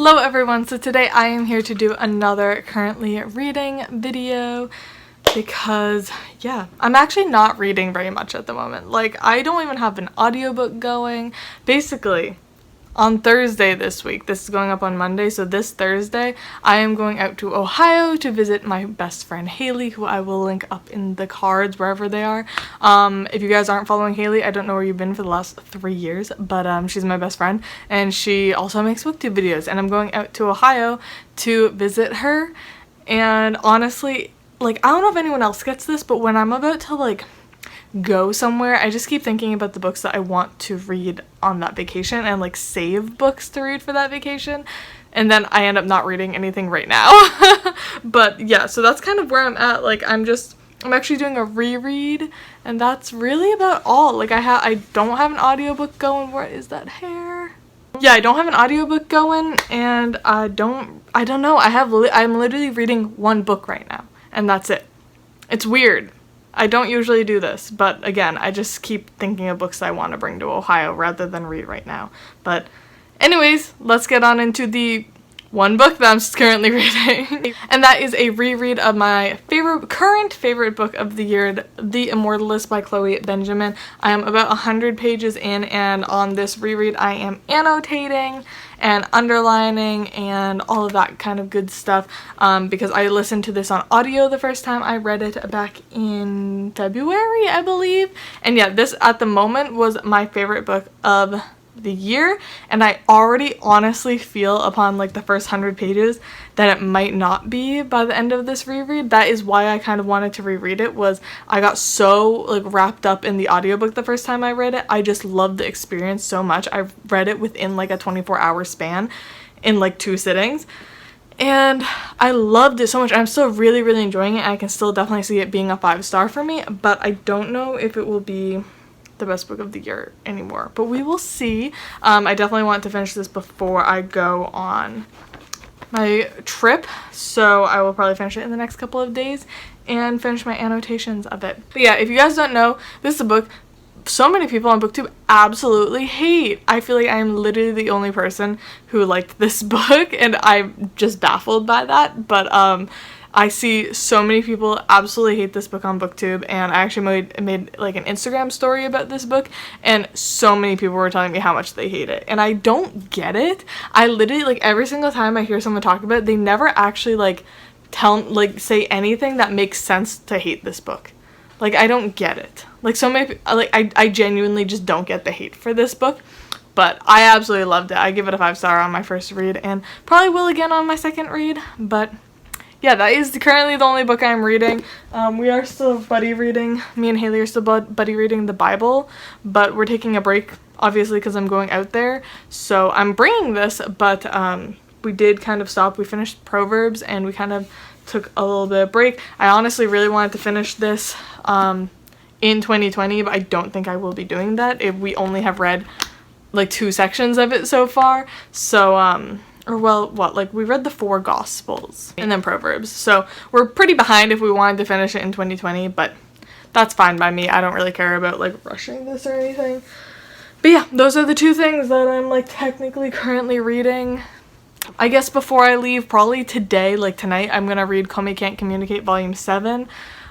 Hello everyone, so today I am here to do another currently reading video because, yeah, I'm actually not reading very much at the moment. Like, I don't even have an audiobook going. Basically, on Thursday this week, this is going up on Monday, so this Thursday, I am going out to Ohio to visit my best friend Haley, who I will link up in the cards wherever they are. If you guys aren't following Haley, I don't know where you've been for the last 3 years, but she's my best friend, and she also makes booktube videos, and I'm going out to Ohio to visit her. And honestly, like, I don't know if anyone else gets this, but when I'm about to, like, go somewhere, I just keep thinking about the books that I want to read on that vacation and like save books to read for that vacation, and then I end up not reading anything right now. But yeah, so that's kind of where I'm at. Like, I'm actually doing a reread, and that's really about all. Like, I don't have an audiobook going. What is that hair? Yeah, I don't have an audiobook going, and I don't know. I'm literally reading one book right now, and that's it. It's weird. I don't usually do this, but again, I just keep thinking of books I want to bring to Ohio rather than read right now. But anyways, let's get on into the one book that I'm currently reading. And that is a reread of my current favorite book of the year, The Immortalist by Chloe Benjamin. I am about 100 pages in, and on this reread I am annotating and underlining and all of that kind of good stuff, because I listened to this on audio the first time I read it back in February, I believe. And yeah, this at the moment was my favorite book of the year, and I already honestly feel upon like the first 100 pages that it might not be by the end of this reread. That is why I kind of wanted to reread it. Was I got so like wrapped up in the audiobook the first time I read it. I just loved the experience so much. I read it within like a 24-hour span in like 2 sittings, and I loved it so much. I'm still really enjoying it. I can still definitely see it being a 5-star for me, but I don't know if it will be the best book of the year anymore, but we will see. I definitely want to finish this before I go on my trip, so I will probably finish it in the next couple of days and finish my annotations of it. But yeah, if you guys don't know, this is a book so many people on BookTube absolutely hate. I feel like I am literally the only person who liked this book, and I'm just baffled by that. But I see so many people absolutely hate this book on BookTube, and I actually made like an Instagram story about this book, and so many people were telling me how much they hate it, and I don't get it. I literally, like, every single time I hear someone talk about it, they never actually like say anything that makes sense to hate this book. Like, I don't get it. Like, so many, like, I genuinely just don't get the hate for this book. But I absolutely loved it. I give it a 5-star on my first read, and probably will again on my second read. But yeah, that is currently the only book I'm reading. We are still buddy reading. Me and Haley are still buddy reading the Bible, but we're taking a break, obviously, because I'm going out there. So I'm bringing this, but we did kind of stop. We finished Proverbs, and we kind of took a little bit of break. I honestly really wanted to finish this in 2020, but I don't think I will be doing that if we only have read like 2 sections of it so far. So we read the 4 Gospels and then Proverbs, so we're pretty behind if we wanted to finish it in 2020, but that's fine by me. I don't really care about like rushing this or anything. But yeah, those are the 2 things that I'm like technically currently reading. I guess before I leave, probably today, like tonight, I'm gonna read Komi Can't Communicate Volume 7.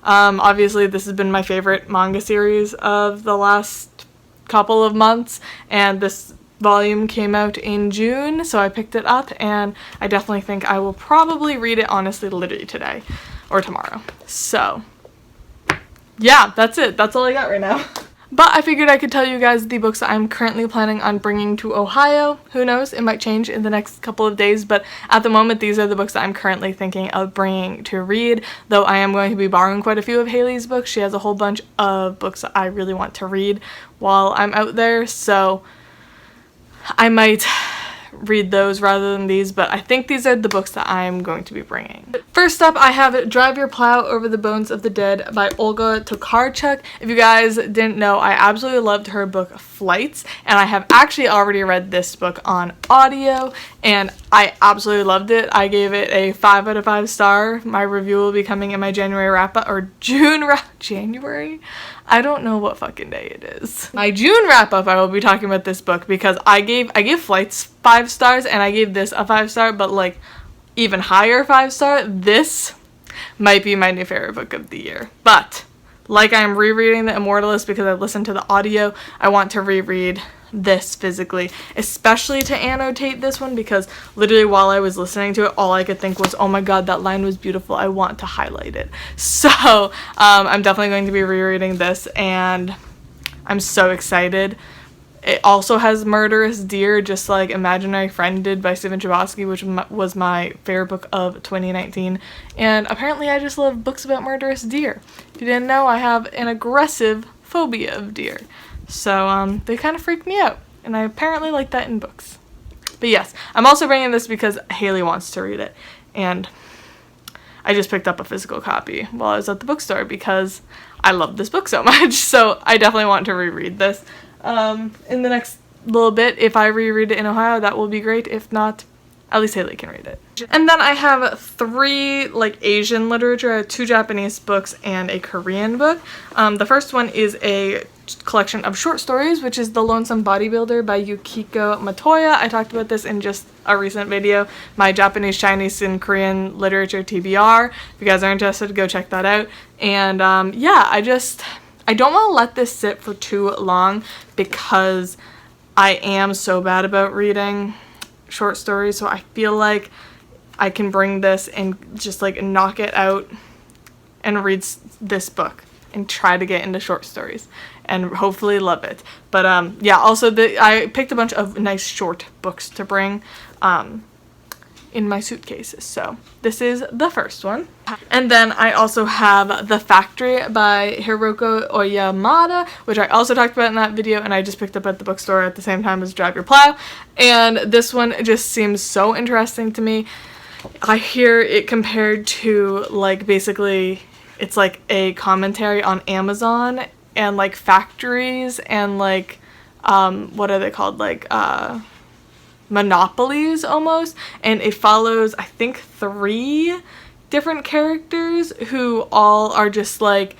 Obviously this has been my favorite manga series of the last couple of months, and this volume came out in June, so I picked it up, and I definitely think I will probably read it, honestly, literally today or tomorrow. So yeah, that's it. That's all I got right now. But I figured I could tell you guys the books that I'm currently planning on bringing to Ohio. Who knows, it might change in the next couple of days, but at the moment these are the books that I'm currently thinking of bringing to read, though I am going to be borrowing quite a few of Haley's books. She has a whole bunch of books that I really want to read while I'm out there, so I might read those rather than these, but I think these are the books that I'm going to be bringing. First up, I have Drive Your Plow Over the Bones of the Dead by Olga Tokarczuk. If you guys didn't know, I absolutely loved her book Flights, and I have actually already read this book on audio, and I absolutely loved it. I gave it a 5 out of 5 star. My review will be coming in my January wrap-up, or January? I don't know what fucking day it is. My June wrap up, I will be talking about this book because I gave Flights 5 stars and I gave this a 5 star, but like even higher 5 star. This might be my new favorite book of the year. But like I'm rereading The Immortalist because I listened to the audio, I want to reread this physically, especially to annotate this one, because literally while I was listening to it, all I could think was, oh my god, that line was beautiful, I want to highlight it. So I'm definitely going to be rereading this and I'm so excited. It also has Murderous Deer, just like Imaginary Friend did by Stephen Chbosky, which was my favorite book of 2019. And apparently I just love books about murderous deer. If you didn't know, I have an aggressive phobia of deer. So they kind of freak me out. And I apparently like that in books. But yes, I'm also bringing this because Haley wants to read it. And I just picked up a physical copy while I was at the bookstore because I love this book so much. So I definitely want to reread this. In the next little bit, if I reread it in Ohio, that will be great. If not, at least Haley can read it. And then I have 3 like Asian literature. I have 2 Japanese books and a Korean book. The first one is a collection of short stories, which is The Lonesome Bodybuilder by Yukiko Matoya. I talked about this in just a recent video, my Japanese, Chinese, and Korean literature TBR. If you guys are interested, go check that out. And yeah, I don't want to let this sit for too long because I am so bad about reading short stories, so I feel like I can bring this and just like knock it out and read this book and try to get into short stories and hopefully love it. But yeah, also I picked a bunch of nice short books to bring in my suitcases. So this is the first one. And then I also have The Factory by Hiroko Oyamada, which I also talked about in that video and I just picked up at the bookstore at the same time as Drive Your Plow. And this one just seems so interesting to me. I hear it compared to like basically it's like a commentary on Amazon and like factories and like what are they called, like monopolies almost, and it follows I think 3 different characters who all are just like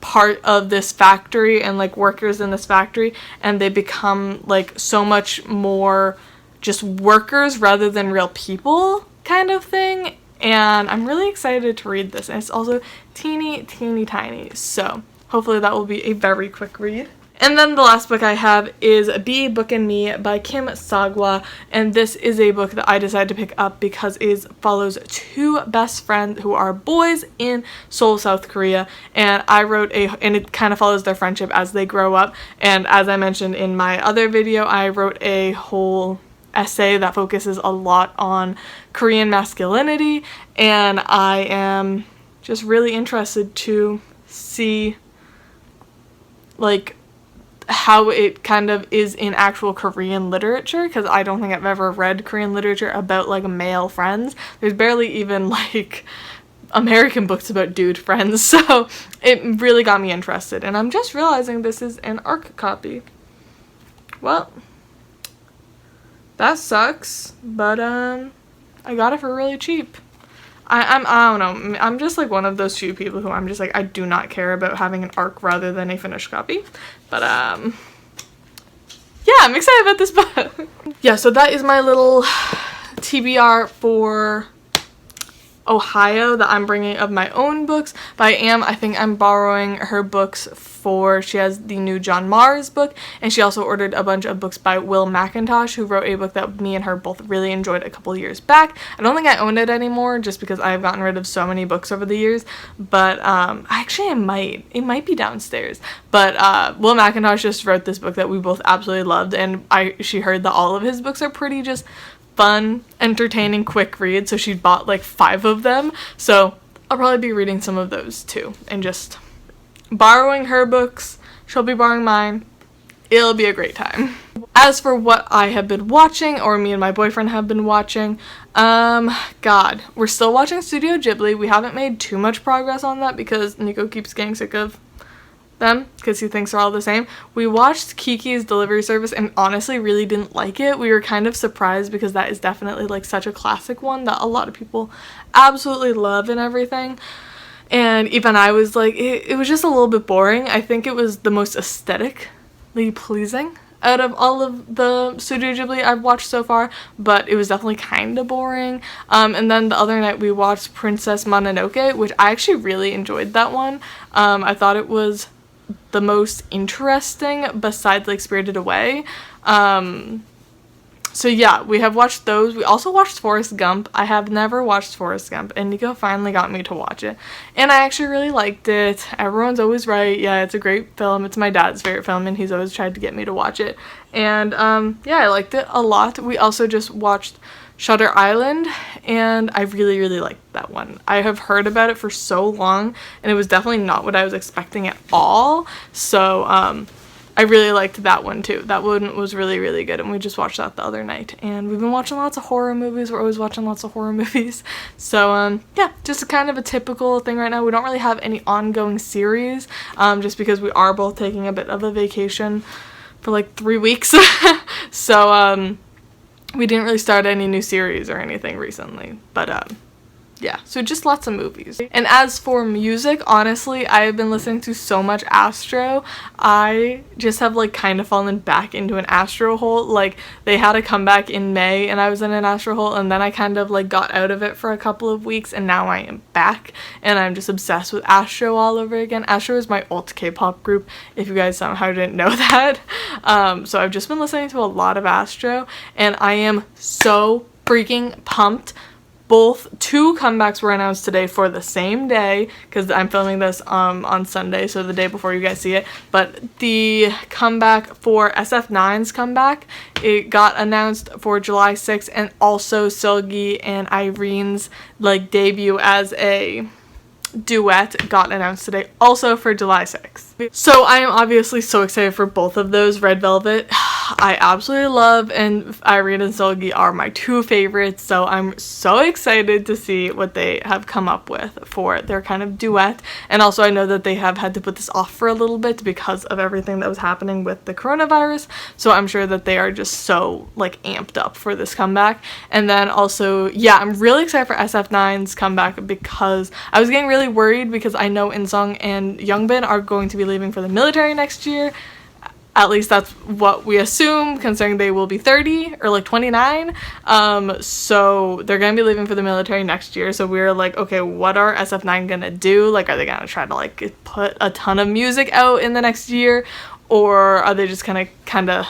part of this factory and like workers in this factory, and they become like so much more just workers rather than real people kind of thing. And I'm really excited to read this, and it's also teeny tiny, so hopefully that will be a very quick read. And then the last book I have is Be Book and Me by Kim Sagwa, and this is a book that I decided to pick up because it follows 2 best friends who are boys in Seoul, South Korea, and and it kind of follows their friendship as they grow up. And as I mentioned in my other video, I wrote a whole essay that focuses a lot on Korean masculinity, and I am just really interested to see like how it kind of is in actual Korean literature, because I don't think I've ever read Korean literature about like male friends. There's barely even like American books about dude friends, so it really got me interested, and I'm just realizing this is an ARC copy. Well, that sucks, but I got it for really cheap. I don't know, I'm just like one of those few people who I'm just like, I do not care about having an ARC rather than a finished copy. But yeah, I'm excited about this book. Yeah, so that is my little TBR for Ohio that I'm bringing of my own books. But I think I'm borrowing her books she has the new John Mars book, and she also ordered a bunch of books by Will McIntosh, who wrote a book that me and her both really enjoyed a couple years back. I don't think I own it anymore just because I've gotten rid of so many books over the years, but actually it might be downstairs. But Will McIntosh just wrote this book that we both absolutely loved, and she heard that all of his books are pretty just fun, entertaining, quick reads, so she bought like 5 of them. So I'll probably be reading some of those too and just borrowing her books. She'll be borrowing mine. It'll be a great time. As for what I have been watching, or me and my boyfriend have been watching, God, we're still watching Studio Ghibli. We haven't made too much progress on that because Nico keeps getting sick of them because he thinks they're all the same. We watched Kiki's Delivery Service and honestly really didn't like it. We were kind of surprised because that is definitely like such a classic one that a lot of people absolutely love and everything. And even I was like, it was just a little bit boring. I think it was the most aesthetically pleasing out of all of the Studio Ghibli I've watched so far, but it was definitely kind of boring. And then the other night we watched Princess Mononoke, which I actually really enjoyed that one. I thought it was the most interesting besides like Spirited Away. So yeah, we have watched those. We also watched Forrest Gump. I have never watched Forrest Gump, and Nico finally got me to watch it. And I actually really liked it. Everyone's always right. Yeah, it's a great film. It's my dad's favorite film, and he's always tried to get me to watch it. And yeah, I liked it a lot. We also just watched Shutter Island, and I really, really liked that one. I have heard about it for so long, and it was definitely not what I was expecting at all. So, I really liked that one too. That one was really, really good, and we just watched that the other night. And we've been watching lots of horror movies. We're always watching lots of horror movies. So, yeah, just kind of a typical thing right now. We don't really have any ongoing series, just because we are both taking a bit of a vacation for like 3 weeks. So, we didn't really start any new series or anything recently, but, yeah, so just lots of movies. And as for music, honestly, I have been listening to so much Astro. I just have like kind of fallen back into an Astro hole. Like, they had a comeback in May and I was in an Astro hole, and then I kind of like got out of it for a couple of weeks, and now I am back and I'm just obsessed with Astro all over again. Astro is my alt K-pop group, if you guys somehow didn't know that. So I've just been listening to a lot of Astro, and I am so freaking pumped. Both 2 comebacks were announced today for the same day, because I'm filming this on Sunday, so the day before you guys see it. But the comeback for SF9's comeback, it got announced for July 6th, and also Seulgi and Irene's like debut as a duet got announced today, also for July 6th. So I am obviously so excited for both of those. Red Velvet, I absolutely love, and Irene and Seulgi are my 2 favorites, so I'm so excited to see what they have come up with for their kind of duet. And also I know that they have had to put this off for a little bit because of everything that was happening with the coronavirus, so I'm sure that they are just so like amped up for this comeback. And then also, yeah, I'm really excited for SF9's comeback, because I was getting really worried because I know Insung and Youngbin are going to be leaving for the military next year. At least that's what we assume, considering they will be 30 or like 29. So they're gonna be leaving for the military next year. So we were like, okay, what are SF9 gonna do? Like, are they gonna try to like put a ton of music out in the next year, or are they just gonna kind of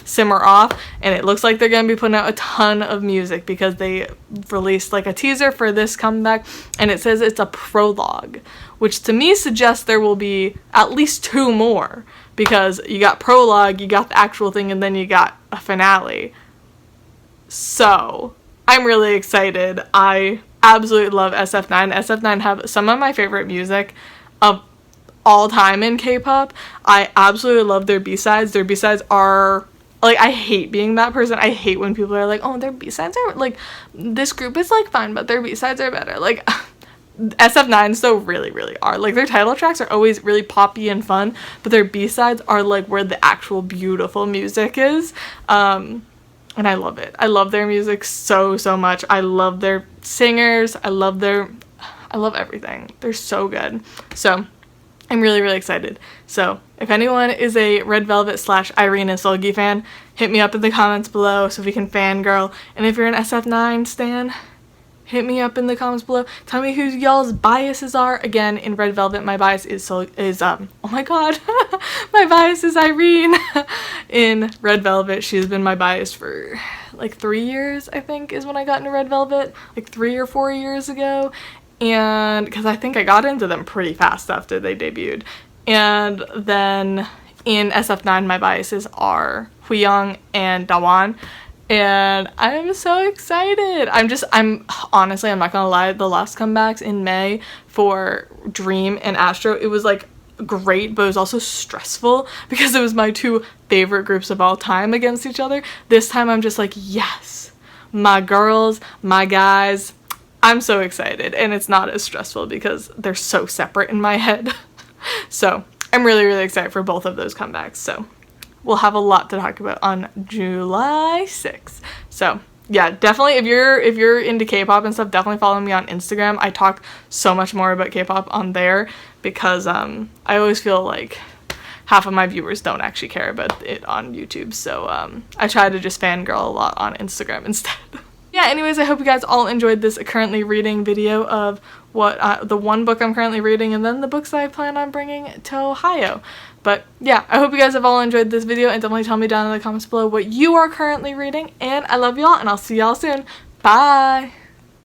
simmer off? And it looks like they're gonna be putting out a ton of music, because they released like a teaser for this comeback, and it says it's a prologue, which to me suggests there will be at least 2 more, because you got prologue, you got the actual thing, and then you got a finale. So I'm really excited. I absolutely love SF9. SF9 have some of my favorite music of all time in K-pop. I absolutely love their B-sides. Their B-sides are like, I hate being that person. I hate when people are like, oh, their B-sides are like, this group is like fine, but their B-sides are better. Like, SF9 though really, really are. Like, their title tracks are always really poppy and fun, but their B-sides are like where the actual beautiful music is. And I love it. I love their music so, so much. I love their singers. I love everything. They're so good. So I'm really, really excited. So if anyone is a Red Velvet / Irene and Seulgi fan, hit me up in the comments below so we can fangirl. And if you're an SF9 stan, hit me up in the comments below. Tell me who y'all's biases are. Again, in Red Velvet, my bias is oh my god, my bias is Irene. In Red Velvet, she's been my bias for like 3 years, I think, is when I got into Red Velvet, like 3 or 4 years ago. And because I think I got into them pretty fast after they debuted. And then in SF9, my biases are Huyoung and Dawan. And I'm so excited. I'm honestly, I'm not gonna lie, the last comebacks in May for Dream and Astro, it was like great, but it was also stressful because it was my 2 favorite groups of all time against each other. This time I'm just like, yes, my girls, my guys. I'm so excited, and it's not as stressful because they're so separate in my head. So I'm really, really excited for both of those comebacks. So we'll have a lot to talk about on July 6th. So yeah, definitely if you're into K-pop and stuff, definitely follow me on Instagram. I talk so much more about K-pop on there because I always feel like half of my viewers don't actually care about it on YouTube, so I try to just fangirl a lot on Instagram instead. Yeah, anyways, I hope you guys all enjoyed this currently reading video of what the one book I'm currently reading and then the books that I plan on bringing to Ohio. But yeah, I hope you guys have all enjoyed this video, and definitely tell me down in the comments below what you are currently reading, and I love y'all, and I'll see y'all soon. Bye!